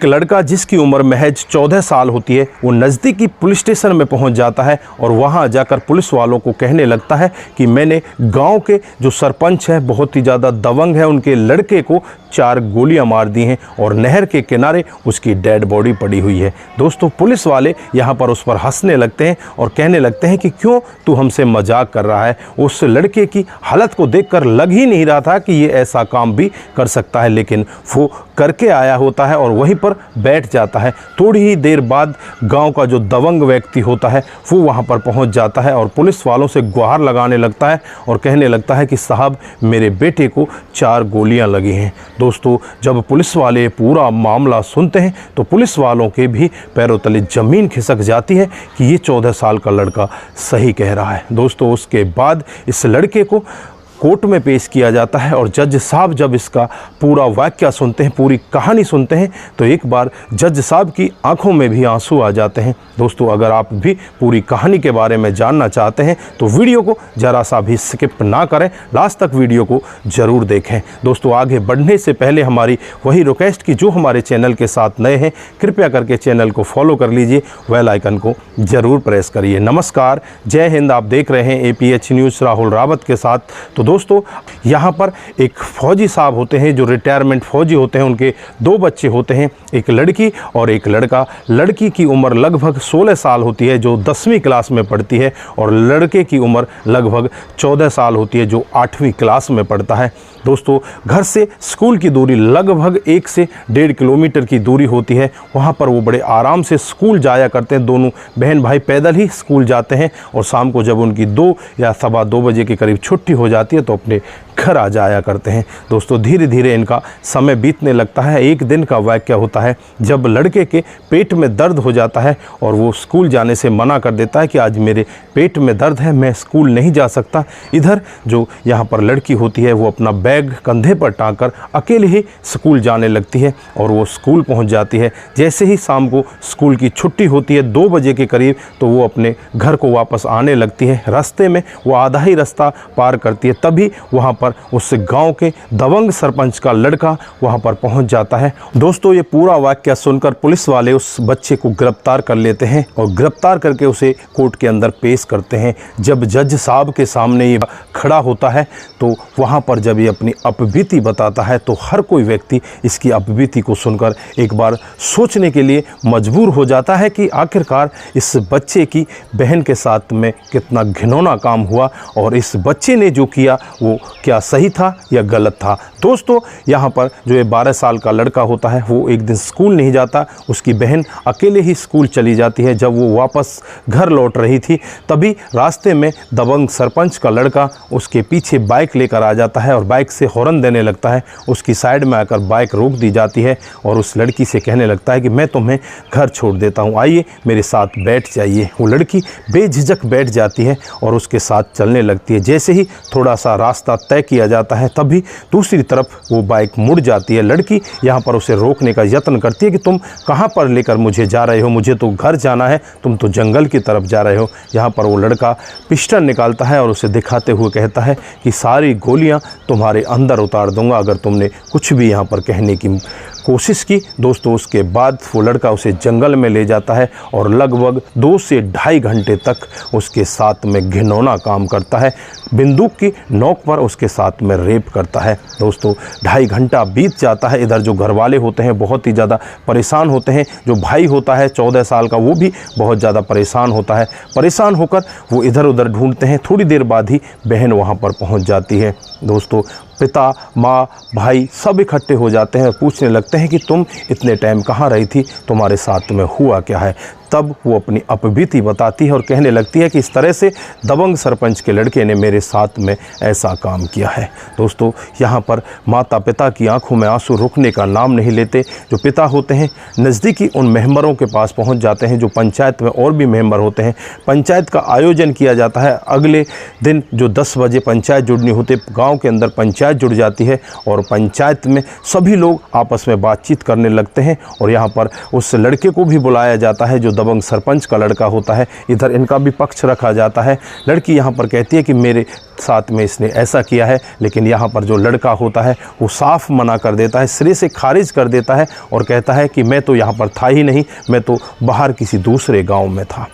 एक लड़का जिसकी उम्र महज 14 साल होती है वो नज़दीकी पुलिस स्टेशन में पहुंच जाता है और वहां जाकर पुलिस वालों को कहने लगता है कि मैंने गांव के जो सरपंच है बहुत ही ज़्यादा दबंग है, उनके लड़के को 4 गोलियां मार दी हैं और नहर के किनारे उसकी डेड बॉडी पड़ी हुई है। दोस्तों पुलिस वाले यहाँ पर उस पर हंसने लगते हैं और कहने लगते हैं कि क्यों तू हमसे मजाक कर रहा है। उस लड़के की हालत को देखकर लग ही नहीं रहा था कि ये ऐसा काम भी कर सकता है, लेकिन वो करके आया होता है और वहीं पर बैठ जाता है। थोड़ी ही देर बाद गांव का जो दबंग व्यक्ति होता है वो वहां पर पहुंच जाता है और पुलिस वालों से गुहार लगाने लगता है और कहने लगता है कि साहब मेरे बेटे को 4 गोलियां लगी हैं। दोस्तों जब पुलिस वाले पूरा मामला सुनते हैं तो पुलिस वालों के भी पैरों तले ज़मीन खिसक जाती है कि ये 14 साल का लड़का सही कह रहा है। दोस्तों उसके बाद इस लड़के को कोर्ट में पेश किया जाता है और जज साहब जब इसका पूरा वाकया सुनते हैं, पूरी कहानी सुनते हैं तो एक बार जज साहब की आंखों में भी आंसू आ जाते हैं। दोस्तों अगर आप भी पूरी कहानी के बारे में जानना चाहते हैं तो वीडियो को ज़रा सा भी स्किप ना करें, लास्ट तक वीडियो को ज़रूर देखें। दोस्तों आगे बढ़ने से पहले हमारी वही रिक्वेस्ट की जो हमारे चैनल के साथ नए हैं कृपया करके चैनल को फॉलो कर लीजिए, बेल आइकन को ज़रूर प्रेस करिए। नमस्कार, जय हिंद। आप देख रहे हैं APH न्यूज़ राहुल रावत के साथ। तो दोस्तों यहाँ पर एक फौजी साहब होते हैं जो रिटायरमेंट फौजी होते हैं, उनके 2 बच्चे होते हैं, एक लड़की और एक लड़का। लड़की की उम्र लगभग 16 साल होती है जो 10वीं क्लास में पढ़ती है और लड़के की उम्र लगभग 14 साल होती है जो 8वीं क्लास में पढ़ता है। दोस्तों घर से स्कूल की दूरी लगभग 1 से 1.5 किलोमीटर की दूरी होती है। वहाँ पर वो बड़े आराम से स्कूल जाया करते हैं। दोनों बहन भाई पैदल ही स्कूल जाते हैं और शाम को जब उनकी 2 या सवा 2 बजे के करीब छुट्टी हो जाती है तो अपने घर आ जाया करते हैं। दोस्तों धीरे धीरे इनका समय बीतने लगता है। एक दिन का वाकया होता है जब लड़के के पेट में दर्द हो जाता है और वो स्कूल जाने से मना कर देता है कि आज मेरे पेट में दर्द है, मैं स्कूल नहीं जा सकता। इधर जो यहाँ पर लड़की होती है वो अपना बैग कंधे पर टांग कर अकेले ही स्कूल जाने लगती है और वो स्कूल पहुँच जाती है। जैसे ही शाम को स्कूल की छुट्टी होती है 2 बजे के करीब तो वो अपने घर को वापस आने लगती है। रास्ते में वो आधा ही रास्ता पार करती है, तभी वहाँ पर उस गांव के दबंग सरपंच का लड़का वहां पर पहुंच जाता है। दोस्तों ये पूरा वाकया सुनकर पुलिस वाले उस बच्चे को गिरफ्तार कर लेते हैं और गिरफ्तार करके उसे कोर्ट के अंदर पेश करते हैं। जब जज साहब के सामने ये खड़ा होता है तो वहां पर जब ये अपनी अपबीती बताता है तो हर कोई व्यक्ति इसकी अपबीती को सुनकर एक बार सोचने के लिए मजबूर हो जाता है कि आखिरकार इस बच्चे की बहन के साथ में कितना घिनौना काम हुआ और इस बच्चे ने जो किया वो क्या सही था या गलत था। दोस्तों यहाँ पर जो ये 12 साल का लड़का होता है वो एक दिन स्कूल नहीं जाता, उसकी बहन अकेले ही स्कूल चली जाती है। जब वो वापस घर लौट रही थी तभी रास्ते में दबंग सरपंच का लड़का उसके पीछे बाइक लेकर आ जाता है और बाइक से हॉर्न देने लगता है। उसकी साइड में आकर बाइक रोक दी जाती है और उस लड़की से कहने लगता है कि मैं तुम्हें घर छोड़ देता हूँ, आइए मेरे साथ बैठ जाइए। वो लड़की बेझिझक बैठ जाती है और उसके साथ चलने लगती है। जैसे ही थोड़ा सा रास्ता तय किया जाता है तभी दूसरी तरफ वो बाइक मुड़ जाती है। लड़की यहाँ पर उसे रोकने का यत्न करती है कि तुम कहाँ पर लेकर मुझे जा रहे हो, मुझे तो घर जाना है, तुम तो जंगल की तरफ जा रहे हो। यहाँ पर वो लड़का पिस्टल निकालता है और उसे दिखाते हुए कहता है कि सारी गोलियाँ तुम्हारे अंदर उतार दूंगा अगर तुमने कुछ भी यहाँ पर कहने की कोशिश की। दोस्तों उसके बाद वो लड़का उसे जंगल में ले जाता है और लगभग 2 से 2.5 घंटे तक उसके साथ में घिनौना काम करता है। बंदूक की नोक पर उसके साथ में रेप करता है। दोस्तों 2.5 घंटा बीत जाता है। इधर जो घर वाले होते हैं बहुत ही ज़्यादा परेशान होते हैं। जो भाई होता है 14 साल का वो भी बहुत ज़्यादा परेशान होता है। परेशान होकर वो इधर उधर ढूंढते हैं। थोड़ी देर बाद ही बहन वहाँ पर पहुँच जाती है। दोस्तों पिता, माँ, भाई सब इकट्ठे हो जाते हैं और पूछने लगते हैं कि तुम इतने टाइम कहाँ रही थी, तुम्हारे साथ में हुआ क्या है। तब वो अपनी अपबीती बताती है और कहने लगती है कि इस तरह से दबंग सरपंच के लड़के ने मेरे साथ में ऐसा काम किया है। दोस्तों यहाँ पर माता पिता की आंखों में आंसू रुकने का नाम नहीं लेते। जो पिता होते हैं नज़दीकी उन मेंबरों के पास पहुँच जाते हैं जो पंचायत में और भी मेंबर होते हैं। पंचायत का आयोजन किया जाता है। अगले दिन जो 10 बजे पंचायत जुड़नी होती है, गाँव के अंदर पंचायत जुड़ जाती है और पंचायत में सभी लोग आपस में बातचीत करने लगते हैं और यहाँ पर उस लड़के को भी बुलाया जाता है जो दबंग सरपंच का लड़का होता है, इधर इनका भी पक्ष रखा जाता है। लड़की यहाँ पर कहती है कि मेरे साथ में इसने ऐसा किया है, लेकिन यहाँ पर जो लड़का होता है वो साफ मना कर देता है, सिरे से खारिज कर देता है और कहता है कि मैं तो यहाँ पर था ही नहीं, मैं तो बाहर किसी दूसरे गांव में था।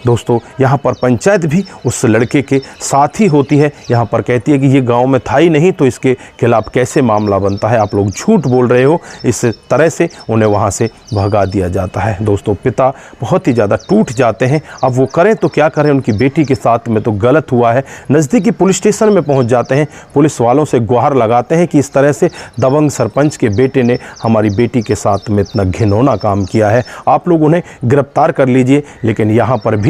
दोस्तों यहाँ पर पंचायत भी उस लड़के के साथ ही होती है। यहाँ पर कहती है कि ये गांव में था ही नहीं तो इसके खिलाफ कैसे मामला बनता है, आप लोग झूठ बोल रहे हो। इस तरह से उन्हें वहाँ से भगा दिया जाता है। दोस्तों पिता बहुत ही ज़्यादा टूट जाते हैं। अब वो करें तो क्या करें, उनकी बेटी के साथ में तो गलत हुआ है। नज़दीकी पुलिस स्टेशन में पहुँच जाते हैं, पुलिस वालों से गुहार लगाते हैं कि इस तरह से दबंग सरपंच के बेटे ने हमारी बेटी के साथ में इतना घिनौना काम किया है, आप लोग उन्हें गिरफ्तार कर लीजिए। लेकिन यहाँ पर भी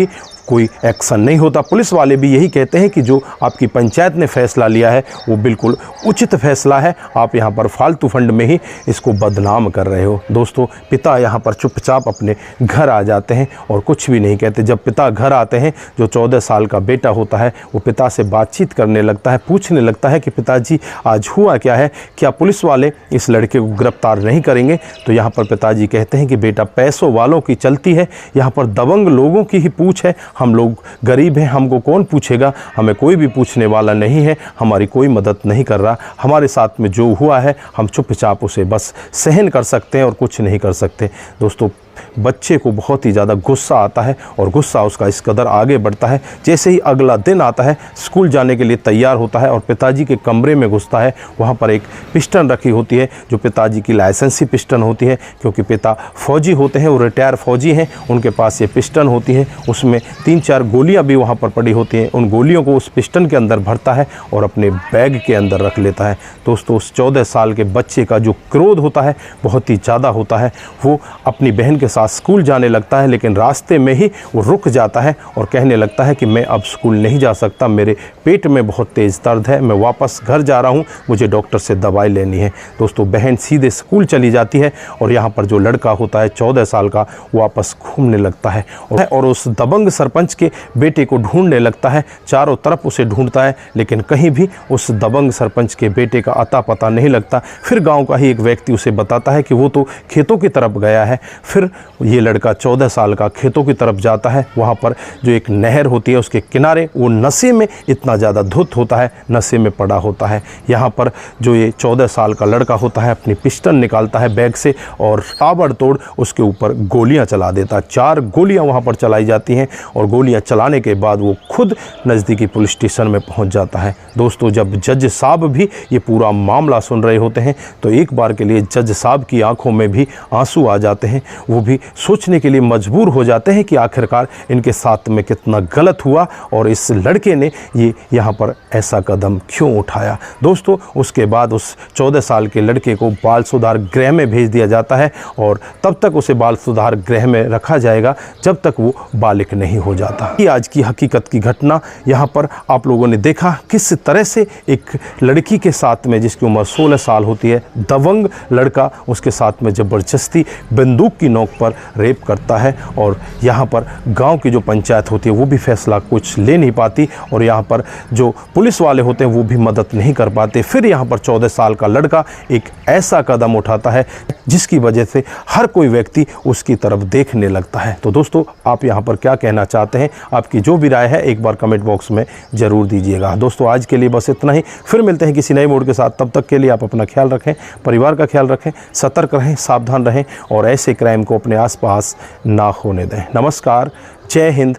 कोई एक्शन नहीं होता। पुलिस वाले भी यही कहते हैं कि जो आपकी पंचायत ने फैसला लिया है वो बिल्कुल उचित फैसला है, आप यहाँ पर फालतू फंड में ही इसको बदनाम कर रहे हो। दोस्तों पिता यहाँ पर चुपचाप अपने घर आ जाते हैं और कुछ भी नहीं कहते। जब पिता घर आते हैं, जो 14 साल का बेटा होता है वो पिता से बातचीत करने लगता है, पूछने लगता है कि पिताजी आज हुआ क्या है, क्या पुलिस वाले इस लड़के को गिरफ्तार नहीं करेंगे। तो यहाँ पर पिताजी कहते हैं कि बेटा पैसों वालों की चलती है, यहाँ पर दबंग लोगों की ही पूछ है, हम लोग गरीब हैं, हमको कौन पूछेगा, हमें कोई भी पूछने वाला नहीं है, हमारी कोई मदद नहीं कर रहा, हमारे साथ में जो हुआ है हम चुपचाप उसे बस सहन कर सकते हैं और कुछ नहीं कर सकते। दोस्तों बच्चे को बहुत ही ज़्यादा गुस्सा आता है और गुस्सा उसका इस कदर आगे बढ़ता है, जैसे ही अगला दिन आता है स्कूल जाने के लिए तैयार होता है और पिताजी के कमरे में घुसता है। वहाँ पर एक पिस्टन रखी होती है जो पिताजी की लाइसेंसी पिस्टन होती है, क्योंकि पिता फौजी होते हैं, वो रिटायर फौजी हैं, उनके पास ये पिस्टन होती है। उसमें 3-4 गोलियाँ भी वहाँ पर पड़ी होती हैं। उन गोलियों को उस पिस्टन के अंदर भरता है और अपने बैग के अंदर रख लेता है। दोस्तों उस 14 साल के बच्चे का जो क्रोध होता है बहुत ही ज़्यादा होता है। वो अपनी बहन के साथ स्कूल जाने लगता है, लेकिन रास्ते में ही वो रुक जाता है और कहने लगता है कि मैं अब स्कूल नहीं जा सकता, मेरे पेट में बहुत तेज़ दर्द है, मैं वापस घर जा रहा हूँ, मुझे डॉक्टर से दवाई लेनी है। दोस्तों बहन सीधे स्कूल चली जाती है और यहाँ पर जो लड़का होता है 14 साल का वापस घूमने लगता है और उस दबंग सरपंच के बेटे को ढूंढने लगता है। चारों तरफ उसे ढूंढता है, लेकिन कहीं भी उस दबंग सरपंच के बेटे का अता पता नहीं लगता। फिर गाँव का ही एक व्यक्ति उसे बताता है कि वो तो खेतों की तरफ गया है। फिर ये लड़का 14 साल का खेतों की तरफ जाता है। वहाँ पर जो एक नहर होती है उसके किनारे वो नशे में इतना ज़्यादा धुत होता है, नशे में पड़ा होता है। यहाँ पर जो ये 14 साल का लड़का होता है अपनी पिस्टल निकालता है बैग से और ताबड़तोड़ उसके ऊपर गोलियाँ चला देता है। 4 गोलियाँ वहाँ पर चलाई जाती हैं और गोलियाँ चलाने के बाद वो खुद नज़दीकी पुलिस स्टेशन में पहुँच जाता है। दोस्तों जब जज साहब भी ये पूरा मामला सुन रहे होते हैं तो एक बार के लिए जज साहब की आंखों में भी आंसू आ जाते हैं। वो भी सोचने के लिए मजबूर हो जाते हैं कि आखिरकार इनके साथ में कितना गलत हुआ और इस लड़के ने ये यहाँ पर ऐसा कदम क्यों उठाया। दोस्तों उसके बाद उस 14 साल के लड़के को बाल सुधार गृह में भेज दिया जाता है और तब तक उसे बाल सुधार गृह में रखा जाएगा जब तक वो बालिग नहीं हो जाता। ये आज की हकीकत की घटना। यहाँ पर आप लोगों ने देखा किस तरह से एक लड़की के साथ में जिसकी उम्र 16 साल होती है, दबंग लड़का उसके साथ में ज़बरदस्ती बंदूक की नोक पर रेप करता है और यहाँ पर गांव की जो पंचायत होती है वो भी फैसला कुछ ले नहीं पाती और यहाँ पर जो पुलिस वाले होते हैं वो भी मदद नहीं कर पाते। फिर यहाँ पर 14 साल का लड़का एक ऐसा कदम उठाता है जिसकी वजह से हर कोई व्यक्ति उसकी तरफ देखने लगता है। तो दोस्तों आप यहाँ पर क्या कहना चाहते हैं, आपकी जो भी राय है एक बार कमेंट बॉक्स में ज़रूर दीजिएगा। दोस्तों आज के लिए बस इतना ही, फिर मिलते हैं किसी नए मोड के साथ। तब तक के लिए आप अपना ख्याल रखें, परिवार का ख्याल रखें, सतर्क रहें, सावधान रहें और ऐसे क्राइम को अपने आसपास ना होने दें। नमस्कार, जय हिंद,